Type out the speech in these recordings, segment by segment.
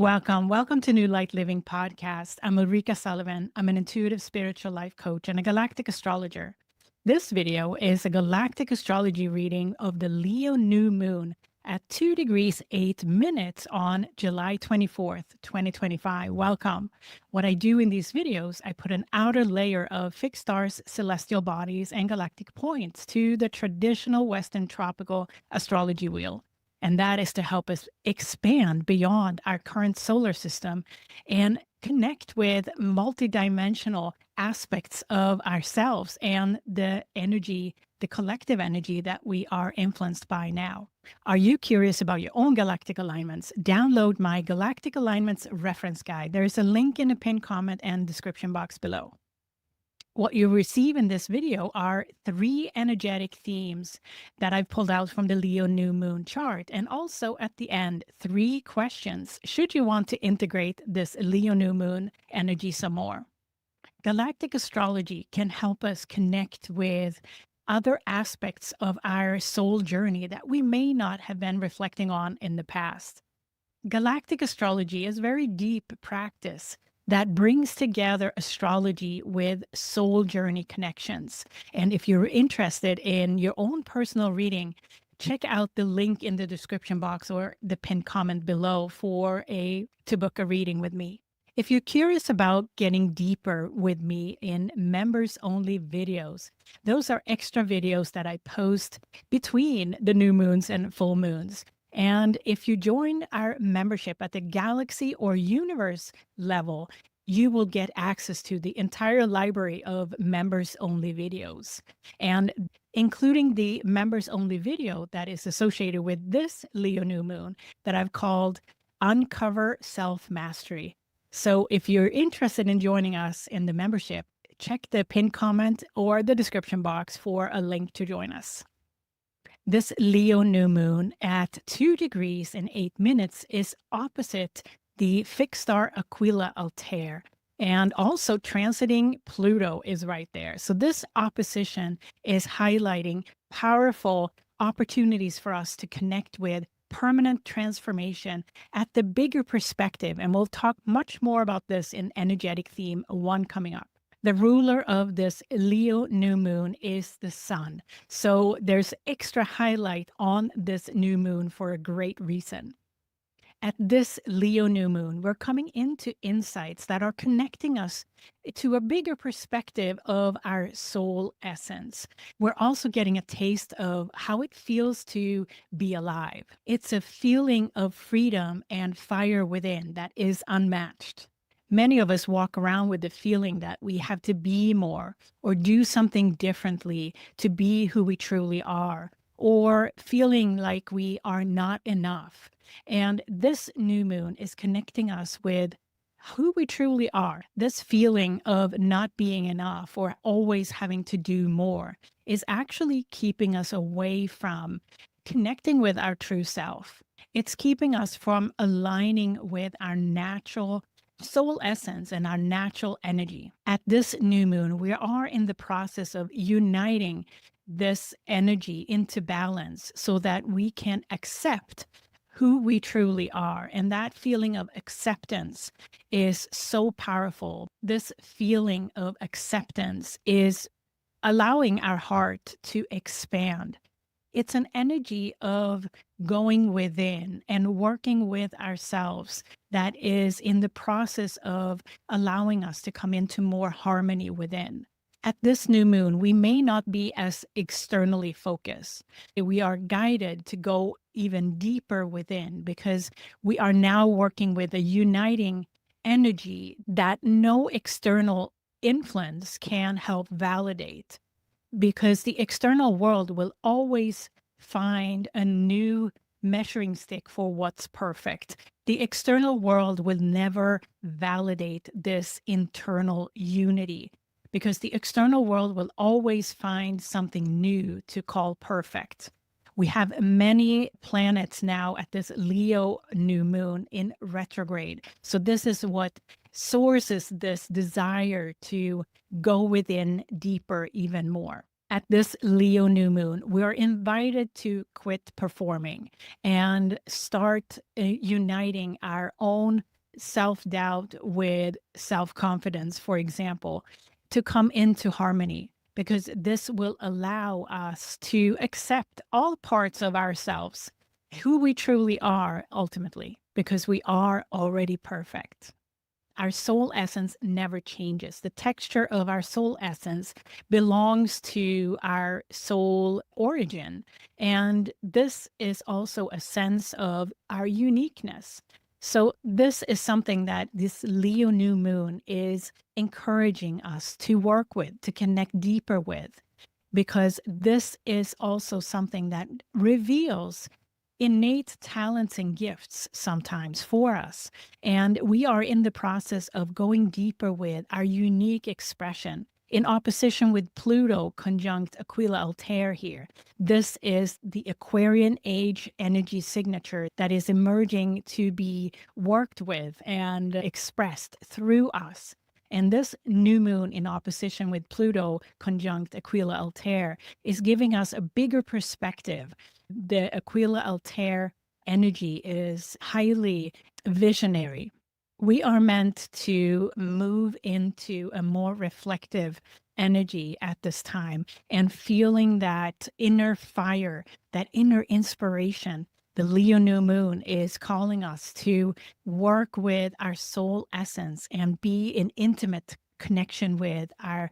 Welcome to New Light Living Podcast. I'm Ulrika Sullivan. I'm an intuitive spiritual life coach and a galactic astrologer. This video is a galactic astrology reading of the Leo new moon at 2 degrees 8 minutes on July 24th, 2025. Welcome. What I do in these videos, I put an outer layer of fixed stars, celestial bodies, and galactic points to the traditional Western tropical astrology wheel. And that is to help us expand beyond our current solar system and connect with multidimensional aspects of ourselves and the energy, the collective energy that we are influenced by now. Are you curious about your own galactic alignments? Download my Galactic Alignments Reference Guide. There is a link in the pinned comment and description box below. What you receive in this video are 3 energetic themes that I've pulled out from the Leo new moon chart. And also at the end, 3 questions should you want to integrate this Leo new moon energy some more. Galactic astrology can help us connect with other aspects of our soul journey that we may not have been reflecting on in the past. Galactic astrology is very deep practice that brings together astrology with soul journey connections. And if you're interested in your own personal reading, check out the link in the description box or the pinned comment below to book a reading with me. If you're curious about getting deeper with me in members only videos, those are extra videos that I post between the new moons and full moons. And if you join our membership at the galaxy or universe level, you will get access to the entire library of members only videos. And including the members only video that is associated with this Leo new moon that I've called Uncover Self-Mastery. So if you're interested in joining us in the membership, check the pinned comment or the description box for a link to join us. This Leo new moon at 2 degrees and 8 minutes is opposite the fixed star Aquila-Altair, and also transiting Pluto is right there. So this opposition is highlighting powerful opportunities for us to connect with permanent transformation at the bigger perspective. And we'll talk much more about this in energetic theme 1 coming up. The ruler of this Leo new moon is the sun. So there's extra highlight on this new moon for a great reason. At this Leo new moon, we're coming into insights that are connecting us to a bigger perspective of our soul essence. We're also getting a taste of how it feels to be alive. It's a feeling of freedom and fire within that is unmatched. Many of us walk around with the feeling that we have to be more or do something differently to be who we truly are, or feeling like we are not enough. And this new moon is connecting us with who we truly are. This feeling of not being enough or always having to do more is actually keeping us away from connecting with our true self. It's keeping us from aligning with our natural soul essence and our natural energy. At this new moon, we are in the process of uniting this energy into balance so that we can accept who we truly are. And that feeling of acceptance is so powerful. This feeling of acceptance is allowing our heart to expand. It's an energy of going within and working with ourselves that is in the process of allowing us to come into more harmony within. At this new moon, we may not be as externally focused. We are guided to go even deeper within because we are now working with a uniting energy that no external influence can help validate. Because the external world will always find a new measuring stick for what's perfect. The external world will never validate this internal unity because the external world will always find something new to call perfect. We have many planets now at this Leo new moon in retrograde. So this is what sources this desire to go within deeper even more. At this Leo new moon, we are invited to quit performing and start uniting our own self-doubt with self-confidence, for example, to come into harmony, because this will allow us to accept all parts of ourselves, who we truly are ultimately, because we are already perfect. Our soul essence never changes. The texture of our soul essence belongs to our soul origin. And this is also a sense of our uniqueness. So this is something that this Leo new moon is encouraging us to work with, to connect deeper with, because this is also something that reveals innate talents and gifts sometimes for us. And we are in the process of going deeper with our unique expression in opposition with Pluto conjunct Aquila-Altair here. This is the Aquarian age energy signature that is emerging to be worked with and expressed through us. And this new moon in opposition with Pluto conjunct Aquila-Altair is giving us a bigger perspective. The Aquila-Altair energy is highly visionary. We are meant to move into a more reflective energy at this time and feeling that inner fire, that inner inspiration. The Leo new moon is calling us to work with our soul essence and be in intimate connection with our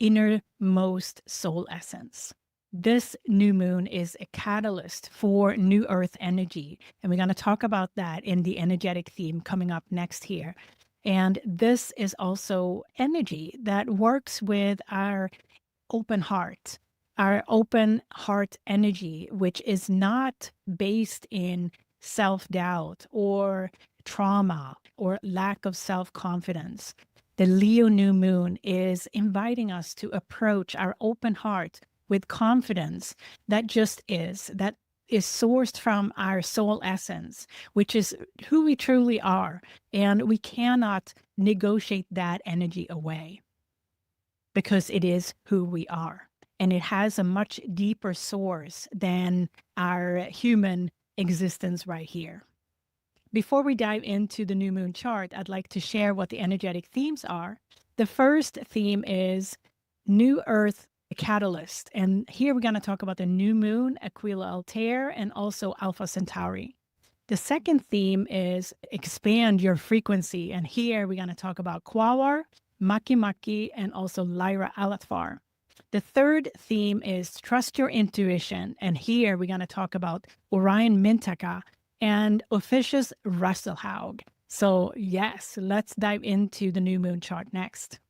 innermost soul essence. This new moon is a catalyst for new earth energy. And we're going to talk about that in the energetic theme coming up next here. And this is also energy that works with our open heart energy, which is not based in self-doubt or trauma or lack of self-confidence. The Leo new moon is inviting us to approach our open heart with confidence that is sourced from our soul essence, which is who we truly are. And we cannot negotiate that energy away because it is who we are. And it has a much deeper source than our human existence right here. Before we dive into the new moon chart, I'd like to share what the energetic themes are. The first theme is New Earth Catalyst. And here we're going to talk about the new moon, Aquila-Altair, and also Alpha Centauri. The second theme is expand your frequency. And here we're going to talk about Quaoar, Makemake, and also Lyra-Alathfar. The third theme is trust your intuition. And here we're going to talk about Orion Mintaka and Ophichus-Rasalhauge. So yes, let's dive into the new moon chart next.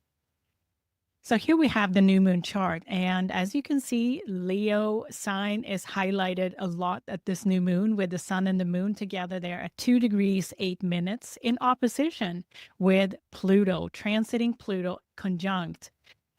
So here we have the new moon chart. And as you can see, Leo sign is highlighted a lot at this new moon with the sun and the moon together there at 2 degrees 8 minutes in opposition with Pluto, transiting Pluto conjunct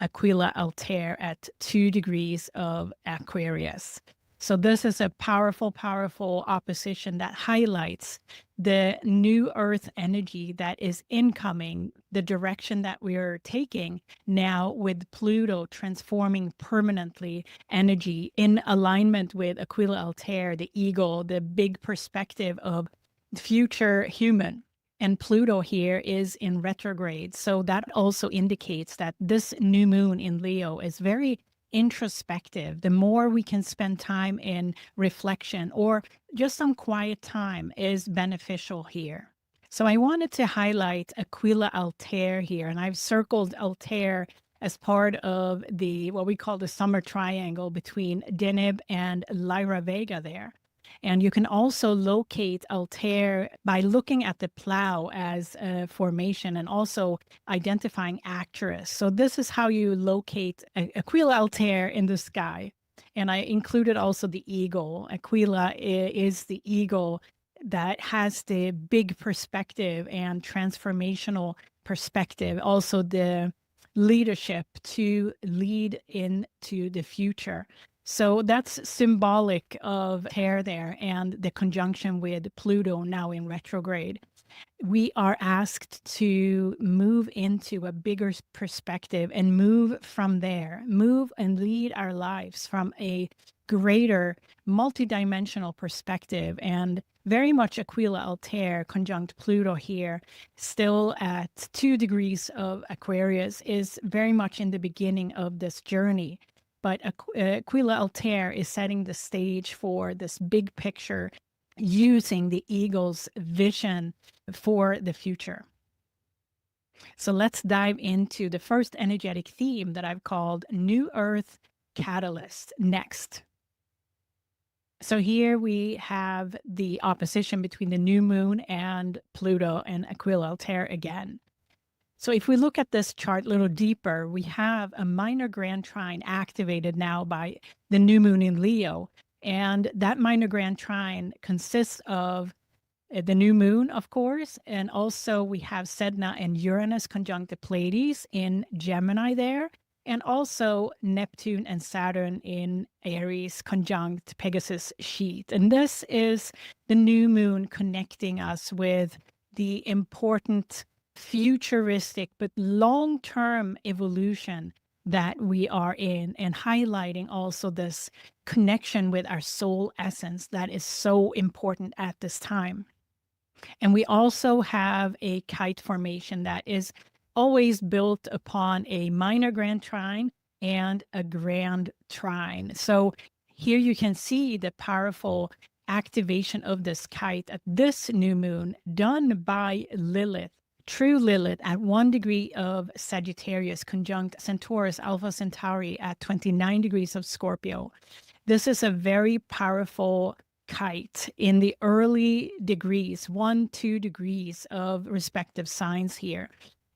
Aquila-Altair at 2 degrees of Aquarius. So this is a powerful, powerful opposition that highlights the new earth energy that is incoming, the direction that we're taking now with Pluto transforming permanently energy in alignment with Aquila-Altair, the eagle, the big perspective of future human. And Pluto here is in retrograde. So that also indicates that this new moon in Leo is very introspective. The more we can spend time in reflection or just some quiet time is beneficial here. So I wanted to highlight Aquila-Altair here, and I've circled Altair as part of the what we call the summer triangle between Deneb and Lyra Vega there. And you can also locate Altair by looking at the plow as a formation and also identifying actress. So this is how you locate Aquila-Altair in the sky. And I included also the eagle. Aquila is the eagle that has the big perspective and transformational perspective, also the leadership to lead into the future. So that's symbolic of hair there and the conjunction with Pluto now in retrograde. We are asked to move into a bigger perspective and move from there, move and lead our lives from a greater multidimensional perspective and very much Aquila-Altair conjunct Pluto here, still at 2 degrees of Aquarius, is very much in the beginning of this journey. But Aquila-Altair is setting the stage for this big picture using the eagle's vision for the future. So let's dive into the first energetic theme that I've called New Earth Catalyst next. So here we have the opposition between the new moon and Pluto and Aquila-Altair again. So if we look at this chart a little deeper, we have a minor grand trine activated now by the new moon in Leo. And that minor grand trine consists of the new moon, of course, and also we have Sedna and Uranus conjunct the Pleiades in Gemini there, and also Neptune and Saturn in Aries conjunct Pegasus sheet. And this is the new moon connecting us with the important futuristic but long-term evolution that we are in, and highlighting also this connection with our soul essence that is so important at this time. And we also have a kite formation that is always built upon a minor grand trine and a grand trine. So here you can see the powerful activation of this kite at this new moon done by Lilith, true Lilith, at 1 degree of Sagittarius conjunct Centaurus-Alpha Centauri at 29 degrees of Scorpio. This is a very powerful kite in the early degrees, 1-2 degrees of respective signs here.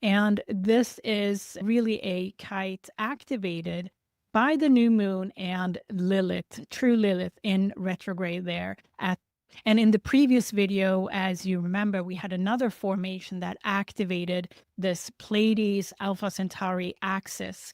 And this is really a kite activated by the new moon and Lilith, true Lilith in retrograde there. And in the previous video, as you remember, we had another formation that activated this Pleiades Alpha Centauri axis.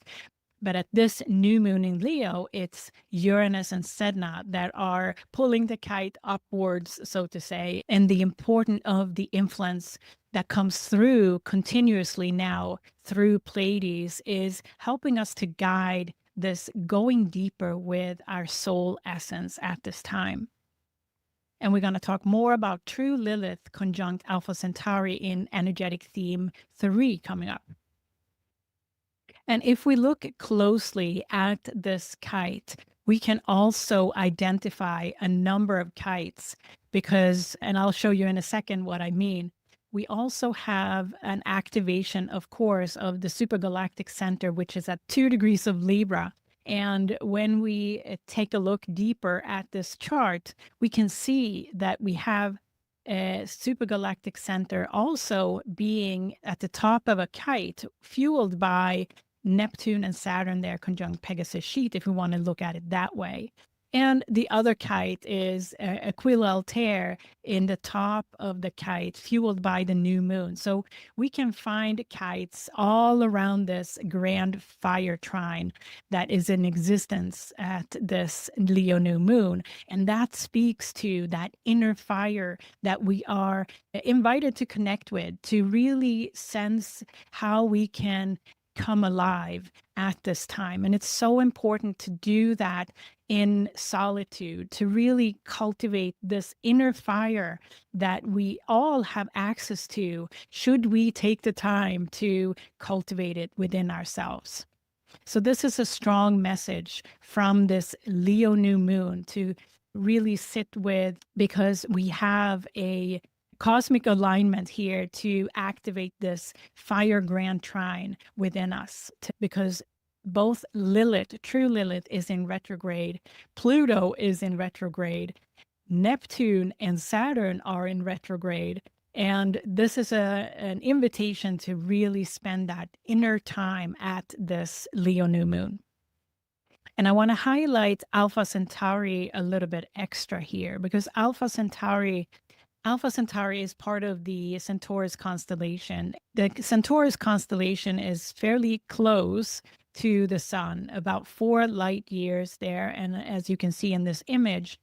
But at this new moon in Leo, it's Uranus and Sedna that are pulling the kite upwards, so to say. And the importance of the influence that comes through continuously now through Pleiades is helping us to guide this going deeper with our soul essence at this time. And we're going to talk more about true Lilith conjunct Alpha Centauri in energetic theme 3 coming up. And if we look closely at this kite, we can also identify a number of kites because, and I'll show you in a second what I mean, we also have an activation, of course, of the supergalactic center, which is at 2 degrees of Libra. And when we take a look deeper at this chart, we can see that we have a supergalactic center also being at the top of a kite, fueled by Neptune and Saturn there conjunct Pegasus sheet, if we want to look at it that way. And the other kite is Aquila-Altair in the top of the kite, fueled by the new moon. So we can find kites all around this grand fire trine that is in existence at this Leo new moon. And that speaks to that inner fire that we are invited to connect with, to really sense how we can come alive at this time. And it's so important to do that in solitude, to really cultivate this inner fire that we all have access to, should we take the time to cultivate it within ourselves. So this is a strong message from this Leo new moon to really sit with, because we have a cosmic alignment here to activate this fire grand trine within us, because both Lilith, true Lilith, is in retrograde, Pluto is in retrograde, Neptune and Saturn are in retrograde, and this is an invitation to really spend that inner time at this Leo new moon. And I want to highlight Alpha Centauri a little bit extra here, because Alpha Centauri is part of the Centaurus constellation. The Centaurus constellation is fairly close to the sun, about 4 light years there. And as you can see in this image,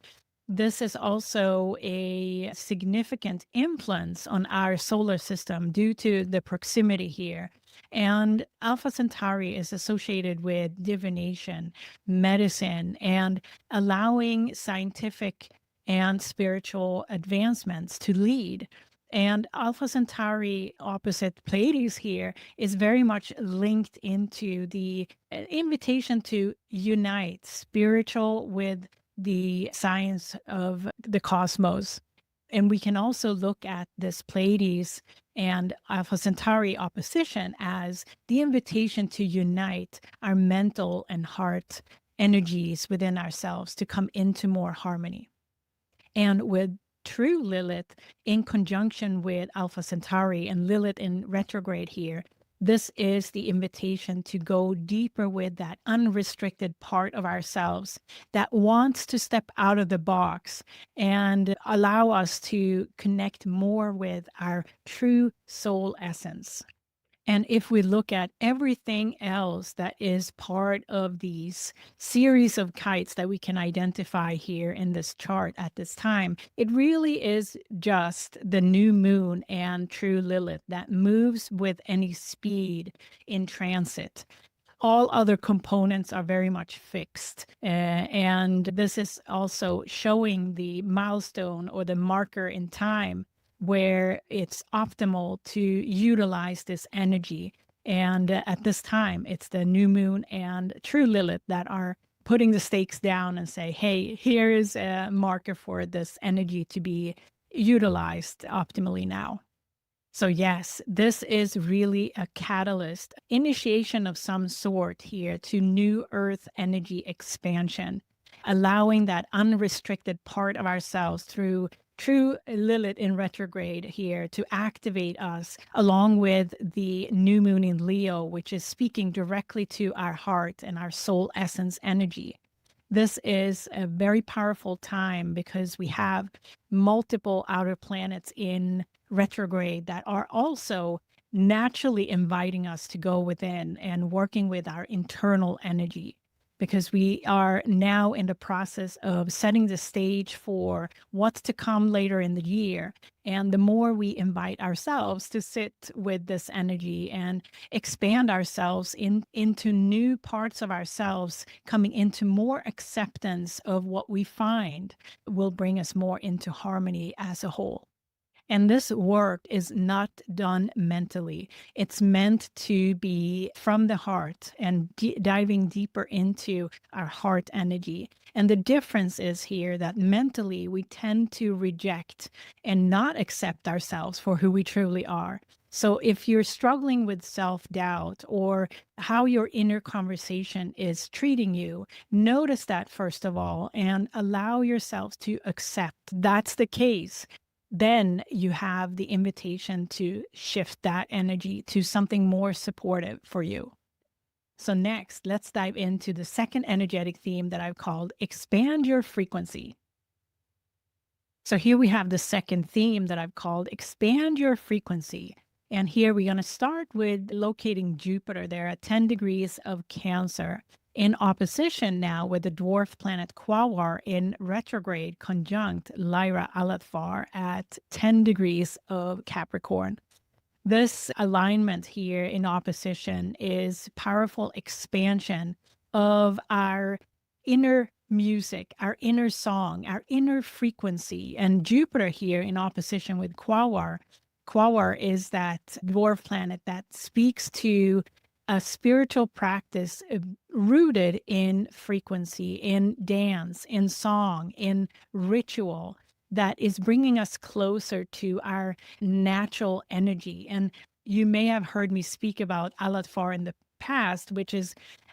this is also a significant influence on our solar system due to the proximity here. And Alpha Centauri is associated with divination, medicine, and allowing scientific and spiritual advancements to lead. And Alpha Centauri opposite Pleiades here is very much linked into the invitation to unite spiritual with the science of the cosmos. And we can also look at this Pleiades and Alpha Centauri opposition as the invitation to unite our mental and heart energies within ourselves to come into more harmony. And with true Lilith in conjunction with Alpha Centauri and Lilith in retrograde here, this is the invitation to go deeper with that unrestricted part of ourselves that wants to step out of the box and allow us to connect more with our true soul essence. And if we look at everything else that is part of these series of kites that we can identify here in this chart at this time, it really is just the new moon and true Lilith that moves with any speed in transit. All other components are very much fixed. And this is also showing the milestone or the marker in time where it's optimal to utilize this energy. And at this time, it's the new moon and true Lilith that are putting the stakes down and say, hey, here is a marker for this energy to be utilized optimally now. So yes, this is really a catalyst, initiation of some sort here to new Earth energy expansion, allowing that unrestricted part of ourselves through true Lilith in retrograde here to activate us, along with the new moon in Leo, which is speaking directly to our heart and our soul essence energy. This is a very powerful time because we have multiple outer planets in retrograde that are also naturally inviting us to go within and working with our internal energy, because we are now in the process of setting the stage for what's to come later in the year. And the more we invite ourselves to sit with this energy and expand ourselves into new parts of ourselves, coming into more acceptance of what we find will bring us more into harmony as a whole. And this work is not done mentally. It's meant to be from the heart and diving deeper into our heart energy. And the difference is here that mentally we tend to reject and not accept ourselves for who we truly are. So if you're struggling with self-doubt or how your inner conversation is treating you, notice that first of all and allow yourself to accept that's the case. Then you have the invitation to shift that energy to something more supportive for you. So next, let's dive into the second energetic theme that I've called Expand Your Frequency. So here we have the second theme that I've called Expand Your Frequency. And here we're going to start with locating Jupiter there at 10 degrees of Cancer, in opposition now with the dwarf planet Quaoar in retrograde conjunct Lyra-Alathfar at 10 degrees of Capricorn. This alignment here in opposition is powerful expansion of our inner music, our inner song, our inner frequency. And Jupiter here in opposition with Quaoar. Quaoar is that dwarf planet that speaks to a spiritual practice rooted in frequency, in dance, in song, in ritual, that is bringing us closer to our natural energy. And you may have heard me speak about Alathfar in the past, which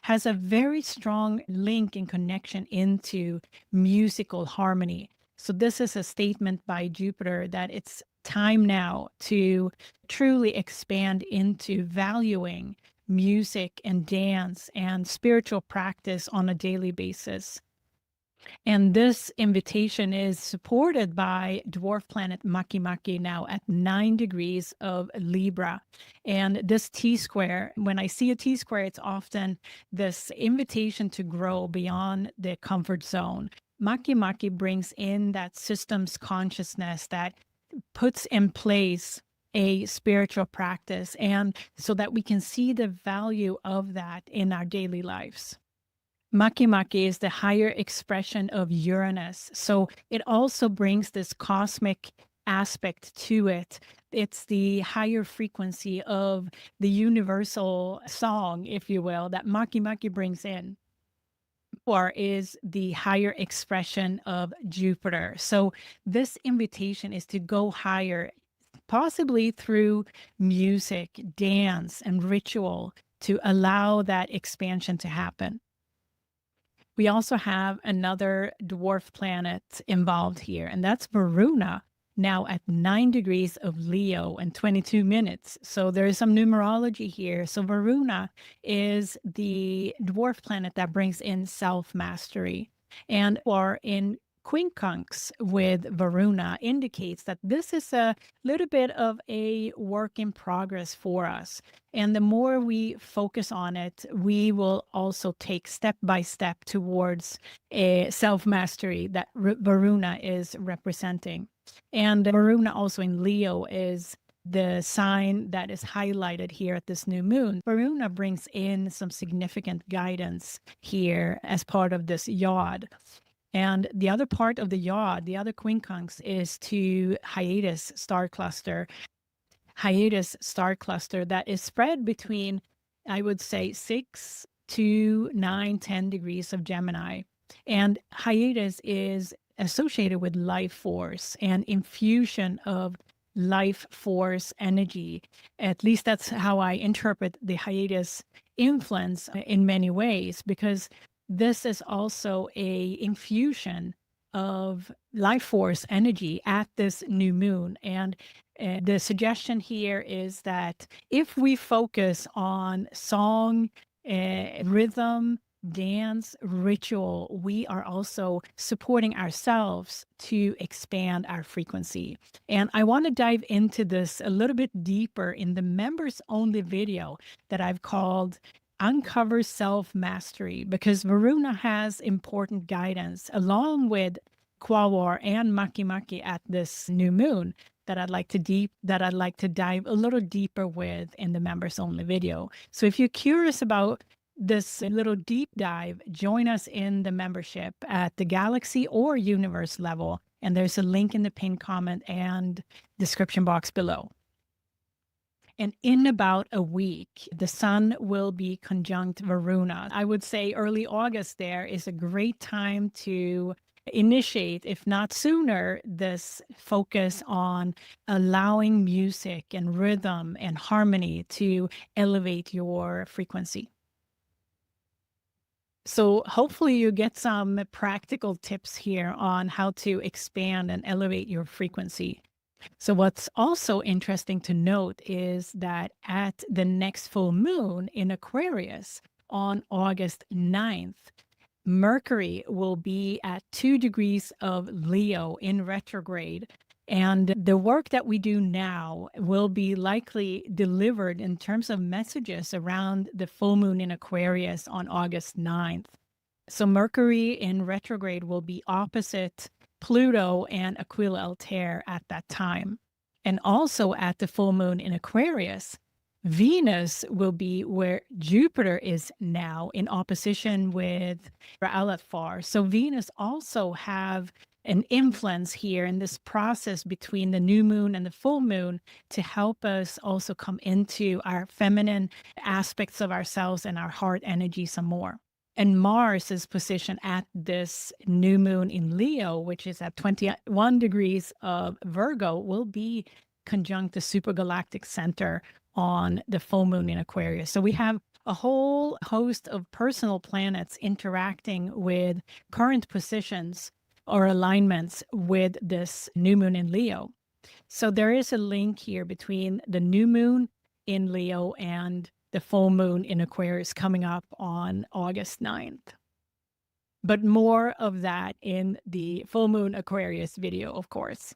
has a very strong link and connection into musical harmony. So this is a statement by Jupiter that it's time now to truly expand into valuing music and dance and spiritual practice on a daily basis. And this invitation is supported by dwarf planet Makemake now at 9 degrees of Libra. And this T-square, when I see a T-square, it's often this invitation to grow beyond the comfort zone. Makemake brings in that systems consciousness that puts in place a spiritual practice, and so that we can see the value of that in our daily lives. Makemake is the higher expression of Uranus. So it also brings this cosmic aspect to it. It's the higher frequency of the universal song, if you will, that Makemake brings in. Or is the higher expression of Jupiter. So this invitation is to go higher, possibly through music, dance, and ritual to allow that expansion to happen. We also have another dwarf planet involved here, and that's Varuna, now at 9 degrees of Leo and 22 minutes. So there is some numerology here. So Varuna is the dwarf planet that brings in self-mastery. And or in quincunx with Varuna indicates that this is a little bit of a work in progress for us. And the more we focus on it, we will also take step by step towards a self-mastery that Varuna is representing. And Varuna also in Leo is the sign that is highlighted here at this new moon. Varuna brings in some significant guidance here as part of this yod. And the other part of the yod, the other quincunx, is to Hyades star cluster. Hyades star cluster that is spread between, I would say, 6 to 9, 10 degrees of Gemini. And Hyades is associated with life force and infusion of life force energy. At least that's how I interpret the Hyades influence in many ways, because this is also a infusion of life force energy at this new moon. And the suggestion here is that if we focus on song, rhythm, dance, ritual, we are also supporting ourselves to expand our frequency. And I want to dive into this a little bit deeper in the members only video that I've called Uncover Self-Mastery, because Varuna has important guidance along with Quaoar and Makemake at this new moon that I'd like to dive a little deeper with in the members only video. So if you're curious about this little deep dive, join us in the membership at the galaxy or universe level. And there's a link in the pinned comment and description box below. And in about a week, the sun will be conjunct Varuna. I would say early August there is a great time to initiate, if not sooner, this focus on allowing music and rhythm and harmony to elevate your frequency. So hopefully you get some practical tips here on how to expand and elevate your frequency. So what's also interesting to note is that at the next full moon in Aquarius on August 9th, Mercury will be at 2 degrees of Leo in retrograde. And the work that we do now will be likely delivered in terms of messages around the full moon in Aquarius on August 9th. So Mercury in retrograde will be opposite Pluto and Aquila-Altair at that time. And also at the full moon in Aquarius, Venus will be where Jupiter is now in opposition with Lyra-Alathfar. So Venus also have an influence here in this process between the new moon and the full moon to help us also come into our feminine aspects of ourselves and our heart energy some more. And Mars is positioned at this new moon in Leo, which is at 21 degrees of Virgo, will be conjunct the supergalactic center on the full moon in Aquarius. So we have a whole host of personal planets interacting with current positions or alignments with this new moon in Leo. So there is a link here between the new moon in Leo and the full moon in Aquarius coming up on August 9th. But more of that in the full moon Aquarius video, of course.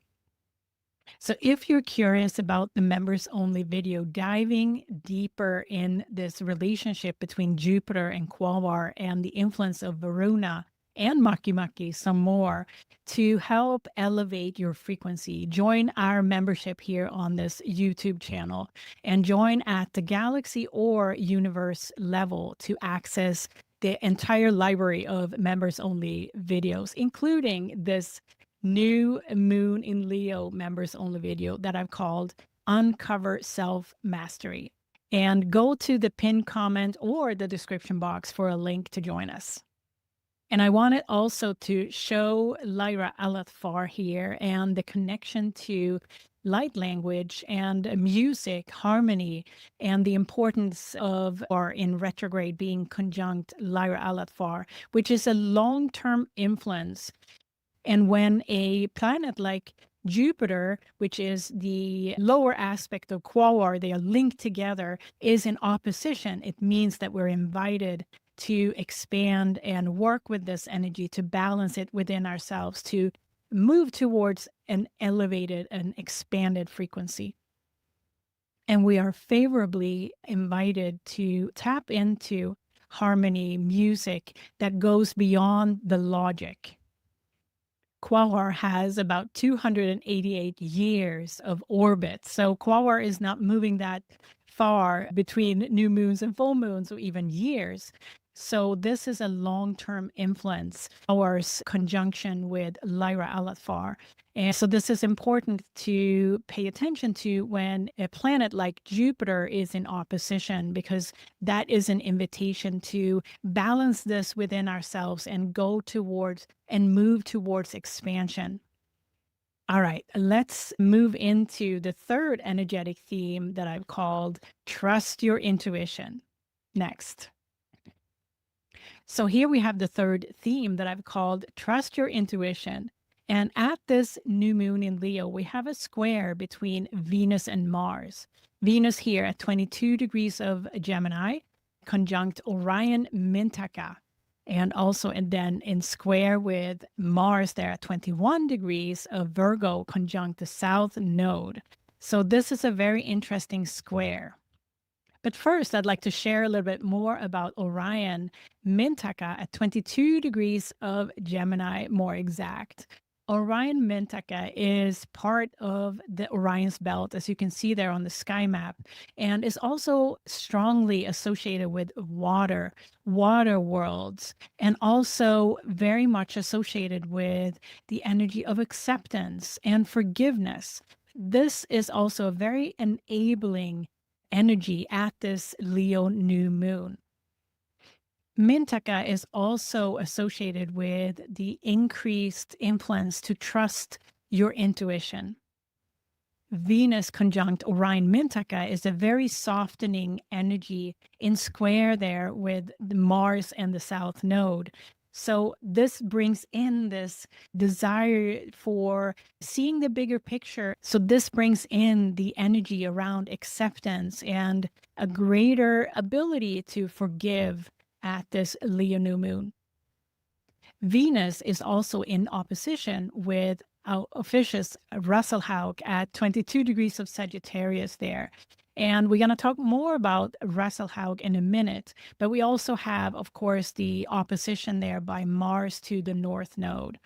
So if you're curious about the members only video, diving deeper in this relationship between Jupiter and Quaoar and the influence of Varuna and Makemake some more to help elevate your frequency, join our membership here on this YouTube channel and join at the galaxy or universe level to access the entire library of members-only videos, including this new Moon in Leo members-only video that I've called Uncover Self-Mastery. And go to the pinned comment or the description box for a link to join us. And I wanted also to show Lyra-Alathfar here and the connection to light language and music, harmony, and the importance of, or in retrograde, being conjunct Lyra-Alathfar, which is a long-term influence. And when a planet like Jupiter, which is the lower aspect of Quaoar, they are linked together, is in opposition, it means that we're invited to expand and work with this energy, to balance it within ourselves, to move towards an elevated and expanded frequency. And we are favorably invited to tap into harmony, music that goes beyond the logic. Quaoar has about 288 years of orbit. So Quaoar is not moving that far between new moons and full moons, or even years. So this is a long-term influence, Quaoar's conjunction with Lyra-Alathfar. And so this is important to pay attention to when a planet like Jupiter is in opposition, because that is an invitation to balance this within ourselves and go towards and move towards expansion. All right, let's move into the third energetic theme that I've called Trust Your Intuition next. So here we have the third theme that I've called Trust Your Intuition. And at this new moon in Leo, we have a square between Venus and Mars. Venus here at 22 degrees of Gemini, conjunct Orion Mintaka. And also, and then in square with Mars there at 21 degrees of Virgo, conjunct the South Node. So this is a very interesting square. But first, I'd like to share a little bit more about Orion Mintaka at 22 degrees of Gemini, more exact. Orion Mintaka is part of the Orion's belt, as you can see there on the sky map, and is also strongly associated with water worlds, and also very much associated with the energy of acceptance and forgiveness. This is also a very enabling energy at this Leo new moon. Mintaka is also associated with the increased influence to trust your intuition. Venus conjunct Orion Mintaka is a very softening energy in square there with the Mars and the South Node. So this brings in this desire for seeing the bigger picture. So this brings in the energy around acceptance and a greater ability to forgive at this Leo new moon. Venus is also in opposition with Ophichus-Rasalhauge at 22 degrees of Sagittarius there. And we're going to talk more about Rasalhauge in a minute, but we also have, of course, the opposition there by Mars to the North Node.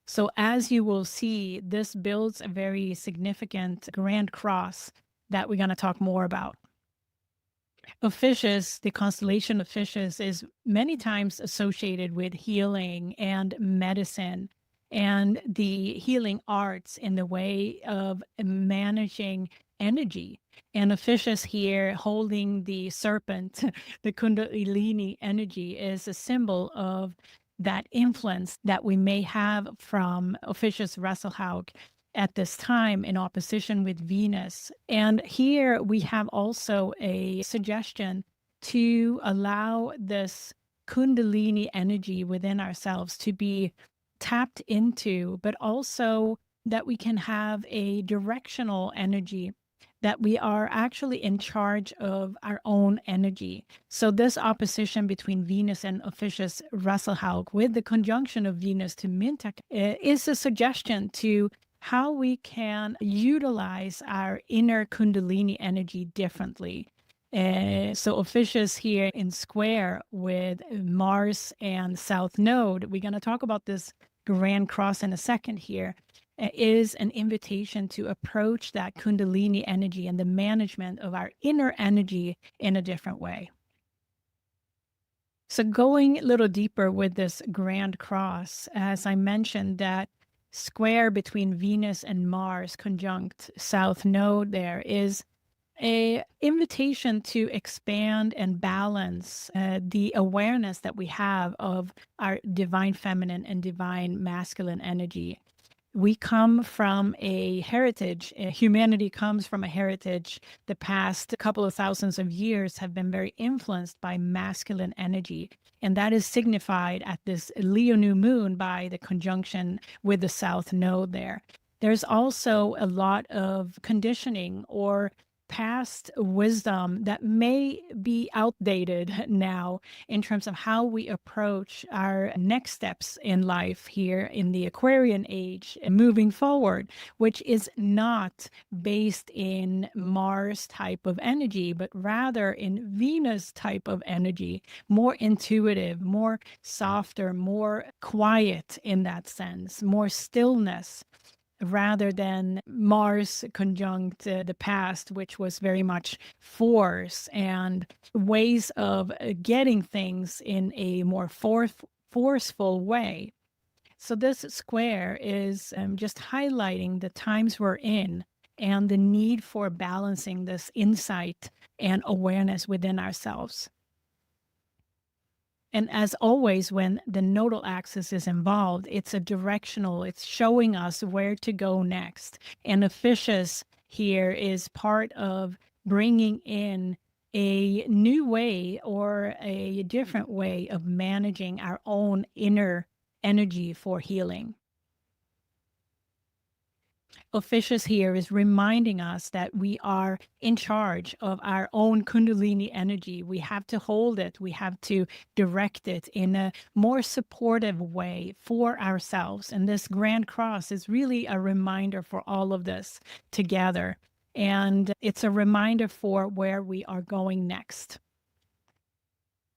So as you will see, this builds a very significant grand cross that we're going to talk more about. Ophichus, the constellation Ophichus, is many times associated with healing and medicine and the healing arts in the way of managing energy. And Ophichus here holding the serpent, the Kundalini energy, is a symbol of that influence that we may have from Ophichus-Rasalhauge at this time in opposition with Venus. And here we have also a suggestion to allow this Kundalini energy within ourselves to be tapped into, but also that we can have a directional energy, that we are actually in charge of our own energy. So this opposition between Venus and Ophichus-Rasalhauge with the conjunction of Venus to Mintaka is a suggestion to how we can utilize our inner Kundalini energy differently. So Ophichus here in square with Mars and South Node, we're going to talk about this grand cross in a second here, is an invitation to approach that Kundalini energy and the management of our inner energy in a different way. So going a little deeper with this Grand Cross, as I mentioned, that square between Venus and Mars conjunct South Node there is a invitation to expand and balance the awareness that we have of our divine feminine and divine masculine energy. We come from a heritage, humanity comes from a heritage. The past couple of thousands of years have been very influenced by masculine energy. And that is signified at this Leo new moon by the conjunction with the South Node there. There's also a lot of conditioning or past wisdom that may be outdated now in terms of how we approach our next steps in life here in the Aquarian age and moving forward, which is not based in Mars type of energy, but rather in Venus type of energy, more intuitive, more softer, more quiet in that sense, more stillness, rather than Mars conjunct the past, which was very much force and ways of getting things in a more forceful way. So this square is just highlighting the times we're in and the need for balancing this insight and awareness within ourselves. And as always, when the nodal axis is involved, it's a directional, it's showing us where to go next. And Ophichus here is part of bringing in a new way or a different way of managing our own inner energy for healing. Ophichus here is reminding us that we are in charge of our own Kundalini energy. We have to hold it. We have to direct it in a more supportive way for ourselves. And this Grand Cross is really a reminder for all of this together. And it's a reminder for where we are going next.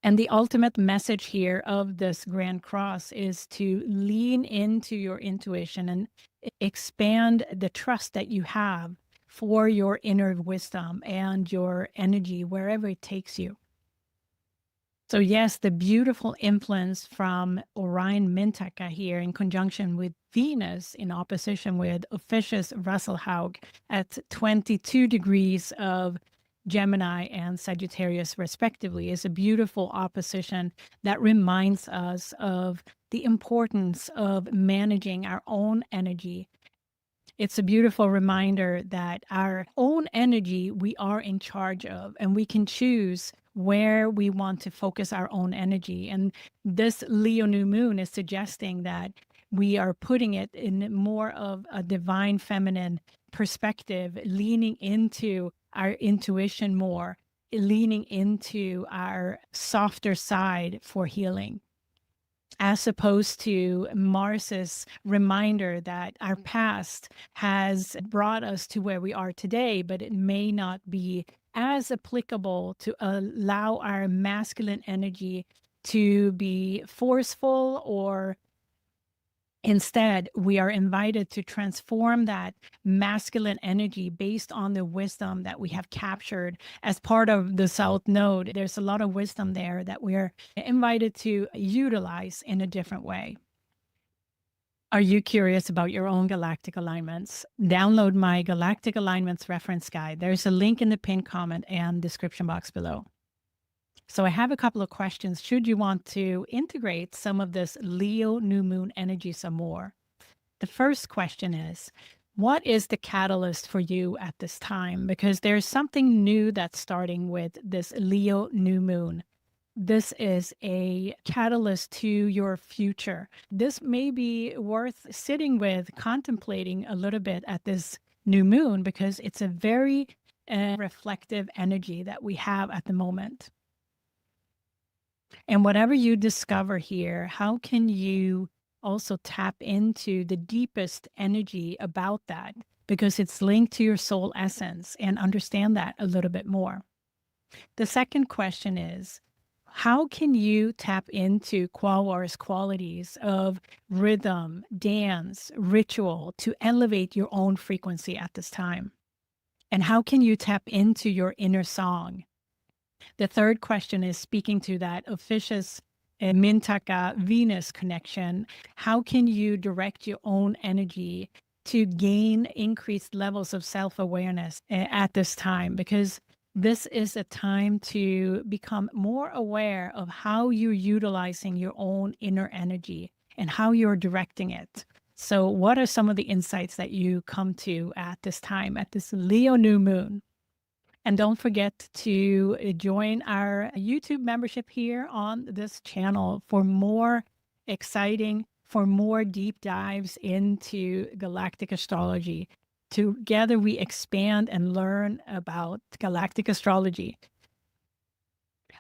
And the ultimate message here of this Grand Cross is to lean into your intuition and expand the trust that you have for your inner wisdom and your energy wherever it takes you. So yes, the beautiful influence from Orion Mintaka here in conjunction with Venus in opposition with Ophichus-Rasalhauge at 22 degrees of Gemini and Sagittarius respectively is a beautiful opposition that reminds us of the importance of managing our own energy. It's a beautiful reminder that our own energy we are in charge of, and we can choose where we want to focus our own energy. And this Leo new moon is suggesting that we are putting it in more of a divine feminine perspective, leaning into our intuition more, leaning into our softer side for healing, as opposed to Mars's reminder that our past has brought us to where we are today, but it may not be as applicable to allow our masculine energy to be forceful, or instead, we are invited to transform that masculine energy based on the wisdom that we have captured as part of the South Node. There's a lot of wisdom there that we're invited to utilize in a different way. Are you curious about your own galactic alignments? Download my Galactic Alignments Reference Guide. There's a link in the pinned comment and description box below. So I have a couple of questions should you want to integrate some of this Leo new moon energy some more. The first question is, what is the catalyst for you at this time? Because there's something new that's starting with this Leo new moon. This is a catalyst to your future. This may be worth sitting with, contemplating a little bit at this new moon, because it's a very reflective energy that we have at the moment. And whatever you discover here, how can you also tap into the deepest energy about that? Because it's linked to your soul essence, and understand that a little bit more. The second question is, how can you tap into Quaoar's qualities of rhythm, dance, ritual to elevate your own frequency at this time? And how can you tap into your inner song? The third question is speaking to that Ophichus and Mintaka Venus connection. How can you direct your own energy to gain increased levels of self-awareness at this time? Because this is a time to become more aware of how you're utilizing your own inner energy and how you're directing it. So what are some of the insights that you come to at this time, at this Leo new moon? And don't forget to join our YouTube membership here on this channel for more exciting, for more deep dives into galactic astrology. Together we expand and learn about galactic astrology.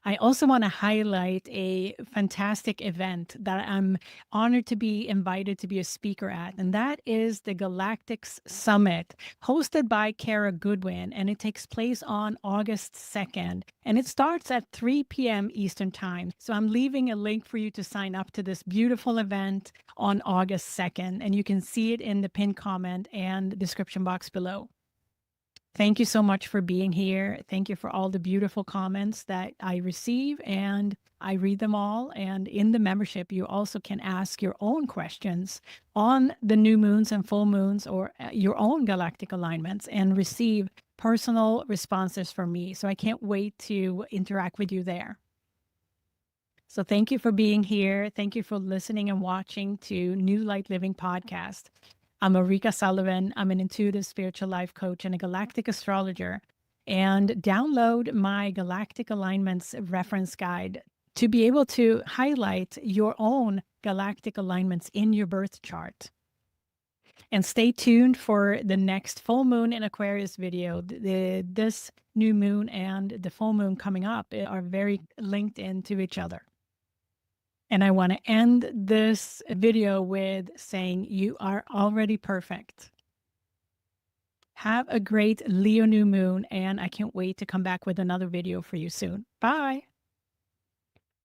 I also want to highlight a fantastic event that I'm honored to be invited to be a speaker at, and that is the Galactics Summit, hosted by Kara Goodwin, and it takes place on August 2nd, and it starts at 3 p.m. Eastern Time. So I'm leaving a link for you to sign up to this beautiful event on August 2nd, and you can see it in the pinned comment and description box below. Thank you so much for being here. Thank you for all the beautiful comments that I receive, and I read them all. And in the membership, you also can ask your own questions on the new moons and full moons or your own galactic alignments and receive personal responses from me. So I can't wait to interact with you there. So thank you for being here. Thank you for listening and watching to New Light Living Podcast. I'm Ulrika Sullivan. I'm an intuitive spiritual life coach and a galactic astrologer. And download my galactic alignments reference guide to be able to highlight your own galactic alignments in your birth chart. And stay tuned for the next full moon in Aquarius video. This new moon and the full moon coming up are very linked into each other. And I want to end this video with saying you are already perfect. Have a great Leo new moon, and I can't wait to come back with another video for you soon. Bye.